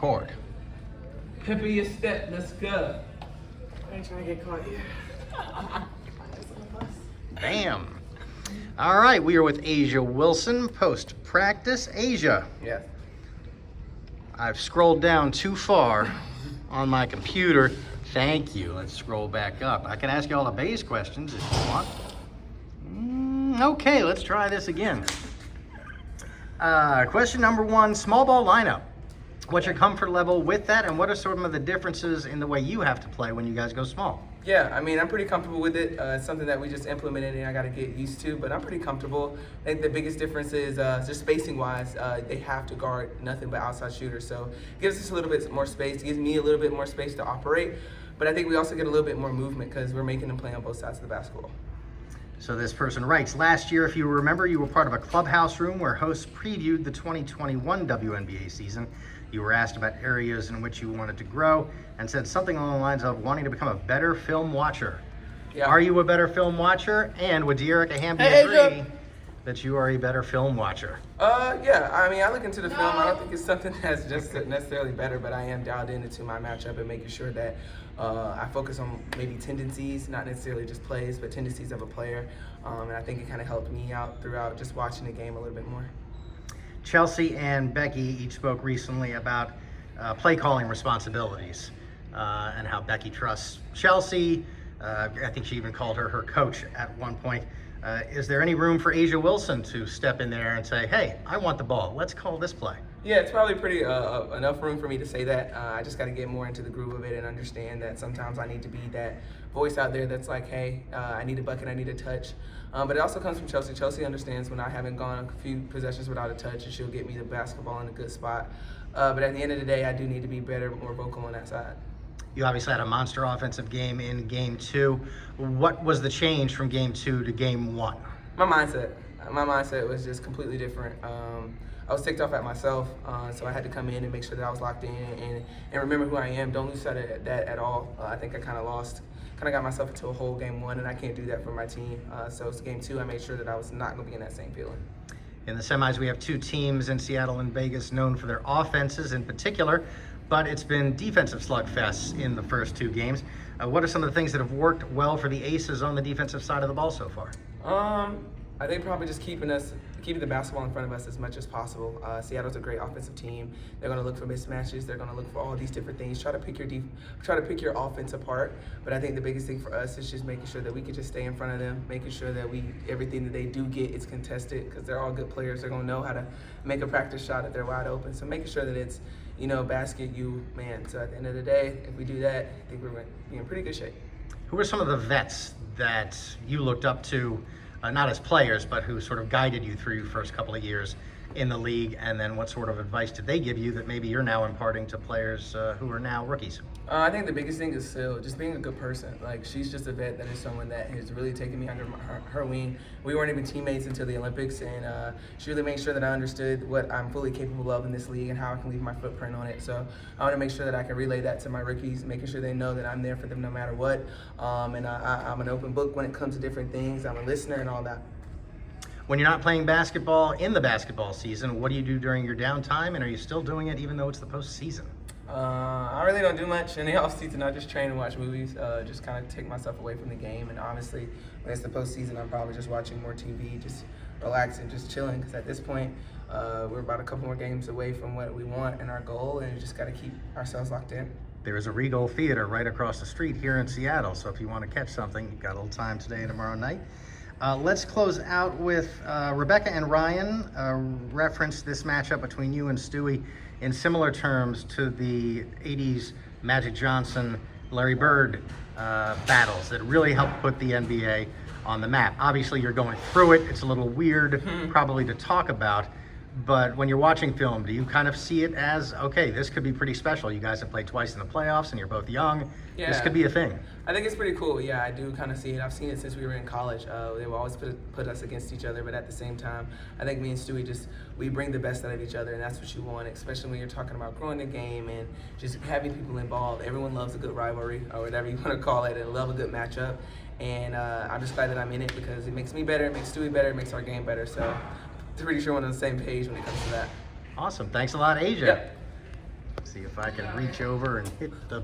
record. Pepper your step, let's go. I ain't trying to get caught here. Bam. All right, we are with Asia Wilson post-practice. Asia, Yes. I've scrolled down too far on my computer. Thank you. Let's scroll back up. I can ask you all the base questions if you want. Okay, let's try this again. Question number one, small ball lineup. What's your comfort level with that, and what are some of the differences in the way you have to play when you guys go small? Yeah, I mean, I'm pretty comfortable with it. It's something that we just implemented and I got to get used to, but I'm pretty comfortable. I think the biggest difference is just spacing-wise, they have to guard nothing but outside shooters, so it gives us a little bit more space, gives me a little bit more space to operate, but I think we also get a little bit more movement because we're making them play on both sides of the basketball. So this person writes, last year, if you remember, you were part of a clubhouse room where hosts previewed the 2021 WNBA season. You were asked about areas in which you wanted to grow and said something along the lines of wanting to become a better film watcher. Yeah. Are you a better film watcher? And would De'Erica Hamby Hey, agree Asia. that you are a better film watcher? Yeah, I mean, I look into the film. I don't think it's something that's just necessarily better, but I am dialed into my matchup and making sure that I focus on maybe tendencies, not necessarily just plays, but tendencies of a player. And I think it kind of helped me out throughout just watching the game a little bit more. Chelsea and Becky each spoke recently about play calling responsibilities and how Becky trusts Chelsea. I think she even called her coach at one point. Is there any room for Asia Wilson to step in there and say, hey, I want the ball, let's call this play? Yeah, it's probably pretty enough room for me to say that. I just got to get more into the groove of it and understand that sometimes I need to be that voice out there that's like, hey, I need a bucket, I need a touch. But it also comes from Chelsea. Chelsea understands when I haven't gone a few possessions without a touch, and she'll get me the basketball in a good spot. But at the end of the day, I do need to be better, more vocal on that side. You obviously had a monster offensive game in game two. What was the change from game two to game one? My mindset was just completely different. I was ticked off at myself, so I had to come in and make sure that I was locked in and remember who I am. Don't lose sight of that at all. I think I kind of got myself into a whole game one, and I can't do that for my team. So it's game two, I made sure that I was not going to be in that same feeling. In the semis, we have two teams in Seattle and Vegas known for their offenses in particular, but it's been defensive slugfests in the first two games. What are some of the things that have worked well for the Aces on the defensive side of the ball so far? I think probably just keeping the basketball in front of us as much as possible. Seattle's a great offensive team. They're going to look for mismatches. They're going to look for all these different things. Try to pick your offense apart. But I think the biggest thing for us is just making sure that we can just stay in front of them, making sure that everything that they do get is contested because they're all good players. They're going to know how to make a practice shot if they're wide open. So making sure that it's, basket, you, man. So at the end of the day, if we do that, I think we're going to be in pretty good shape. Who are some of the vets that you looked up to, not as players, but who sort of guided you through your first couple of years in the league? And then what sort of advice did they give you that maybe you're now imparting to players who are now rookies? I think the biggest thing is still just being a good person. Like, she's just a vet that is someone that has really taken me under her wing. We weren't even teammates until the Olympics, and she really made sure that I understood what I'm fully capable of in this league and how I can leave my footprint on it. So I want to make sure that I can relay that to my rookies, making sure they know that I'm there for them no matter what. And I'm an open book when it comes to different things. I'm a listener and all that. When you're not playing basketball in the basketball season, what do you do during your downtime, and are you still doing it even though it's the postseason? I really don't do much in the off-season. I just train and watch movies, just kind of take myself away from the game. And obviously, when it's the postseason, I'm probably just watching more TV, just relaxing, just chilling. Because at this point, we're about a couple more games away from what we want and our goal, and we just got to keep ourselves locked in. There is a Regal Theater right across the street here in Seattle, so if you want to catch something, you've got a little time today and tomorrow night. Let's close out with Rebecca and Ryan referenced this matchup between you and Stewie in similar terms to the 80s Magic Johnson, Larry Bird battles that really helped put the NBA on the map. Obviously, you're going through it. It's a little weird probably to talk about, but when you're watching film, do you kind of see it as, okay, this could be pretty special? You guys have played twice in the playoffs and you're both young. Yeah. This could be a thing. I think it's pretty cool. Yeah, I do kind of see it. I've seen it since we were in college. They will always put us against each other, but at the same time, I think me and Stewie we bring the best out of each other, and that's what you want, especially when you're talking about growing the game and just having people involved. Everyone loves a good rivalry, or whatever you want to call it, and love a good matchup. And I'm just glad that I'm in it because it makes me better, it makes Stewie better, it makes our game better. So I'm pretty sure we're on the same page when it comes to that. Awesome. Thanks a lot, Asia. Yep. See if I can reach over and hit the